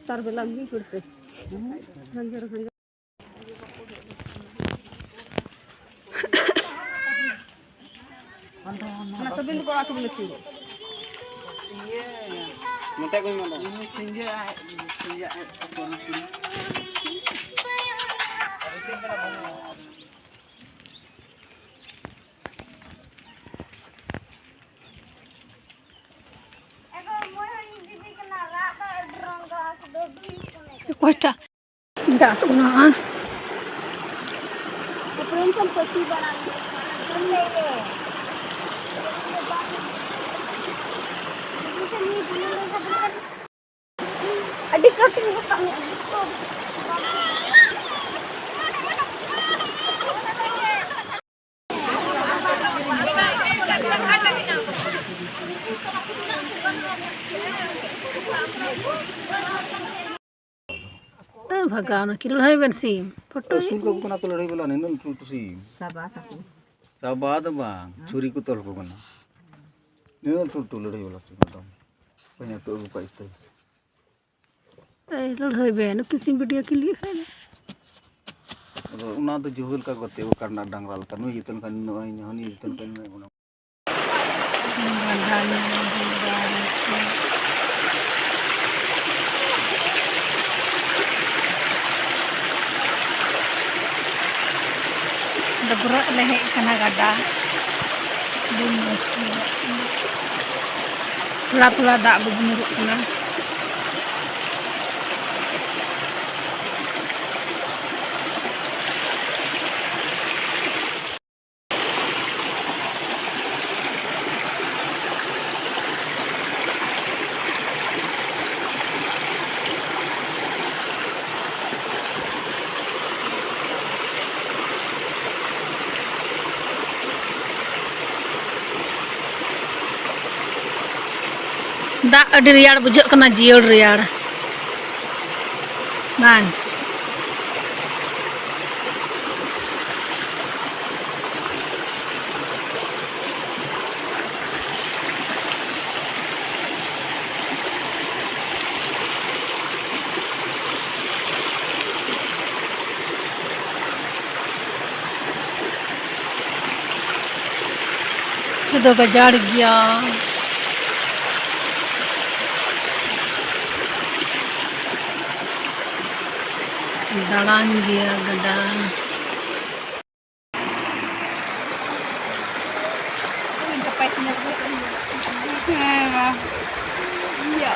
Tar belam ni kurse. Mana sabin ko aku mesti. Minta ko mana? Ini senja Cuaca enggak tuh nah. Keberuntungan pasti barang. Adik cutting bukan. Bagaimana kilo hai bensin foto suka ko na to lari bala nenu tu si sabat bang churi ko tol ko na nenu tu lari bala si madam panya to ko ito ai lor hai ben किसी video के लिए है una to juhul ka gote wo karna dangral tanu yiton kan no hani yiton kan no Berat leher kena gada. Pula dak berbenuruk kena. Dak adi riyar bujuk kena jiol riyar. Bang. Itu kejar dia. Dalang dia gedang. Iya.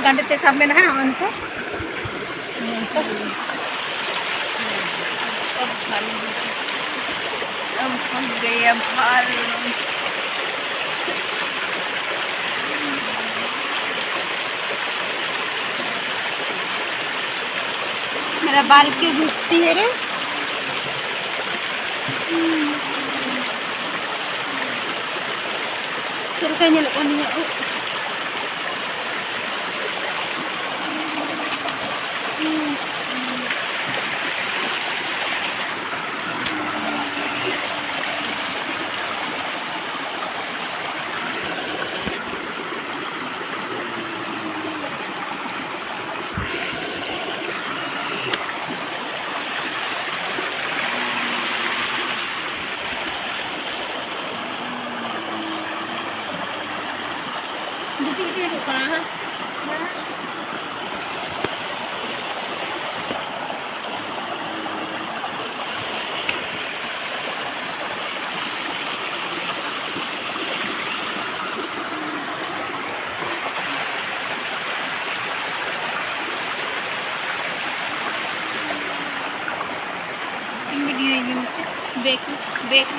Gandete sampai nah anto. Gaya baru. मेरा बाल क्यों झुकती है रे? Terus kayaknya lekonnya. Video ini mesti back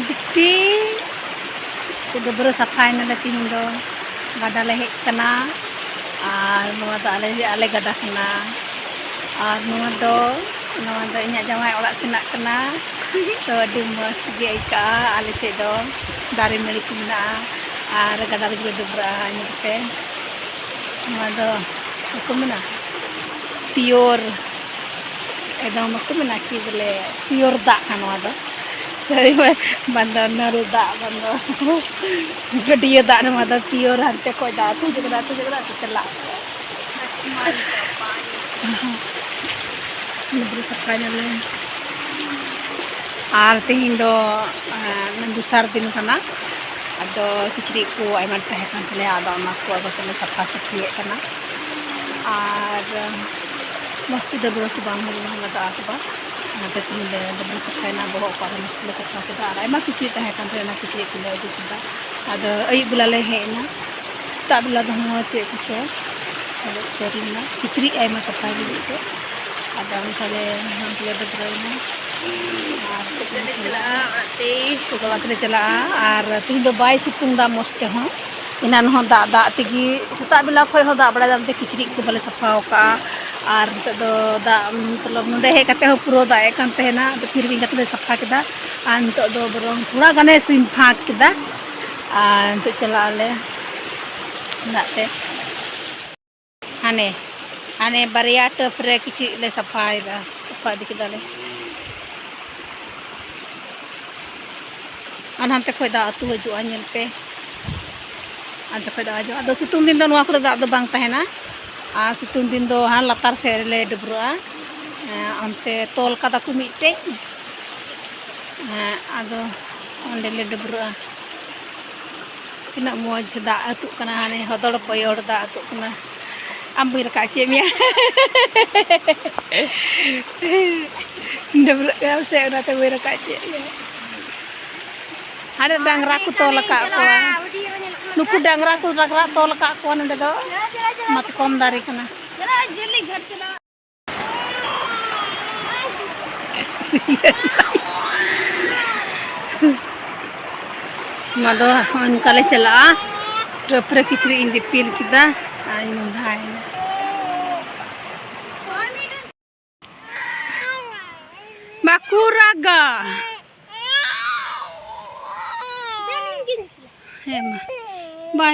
Bukti udah baru sapain ada tinggal gada lehek kena nama do ale gada kena nama do inya jamai orak sinak kena to adi mas tiga ika ale sedo dari milik mina gada lagi dobra nya te nama do aku mina pure edam aku mina ki bole pure dak kan wado Sorry, banda naru dak banda gadiya dak na mada pure hante ko dak tu jagda chala ini baru sakanya le ar tingin do nandusar din kana ado kichri ko ay man tahe kan tele ada na ko ado tele sakha sakhi kana ar masti da baru ko bang hulu na da ba nanti tinggal double sakai na boho para mesti sakha kita ar ay ma kichri tahe kan tele na kichri ko le kita ada ay bulale he na sta bula do mo che ko ada sorry na kichri ay ma sakha di ko ada misalnya hampir berjalan kita cela ar tinggi do bay situng da moste ho inan ho da tigi seta bila khoi ho da bada jamte kichri ko bale safa ka ar do da matlab node he kate ho puro da e kan tehna to phir bi kate safa kida an to do borong thora gane swim phak kida an to cela ale na te ane baria tepre kici le sapai da apa dikit dale anante khoi da atu haju anyel pe ante khoi da aju ado situng din do noa kore da do bang tahena situng din do han latar se le debrua ante tol kada ku mite ado onde le debrua tina moj da atu kana ane hodol poyor da atu kana ambil kaca mia, double kau saya udah tahu kaca. Ada dang raku tolak aku, nuku dang raku tolak aku anu dah, mat kom dari kana. Mado on kale chala, terus kichri indi pil kita. Makuraga. Hema.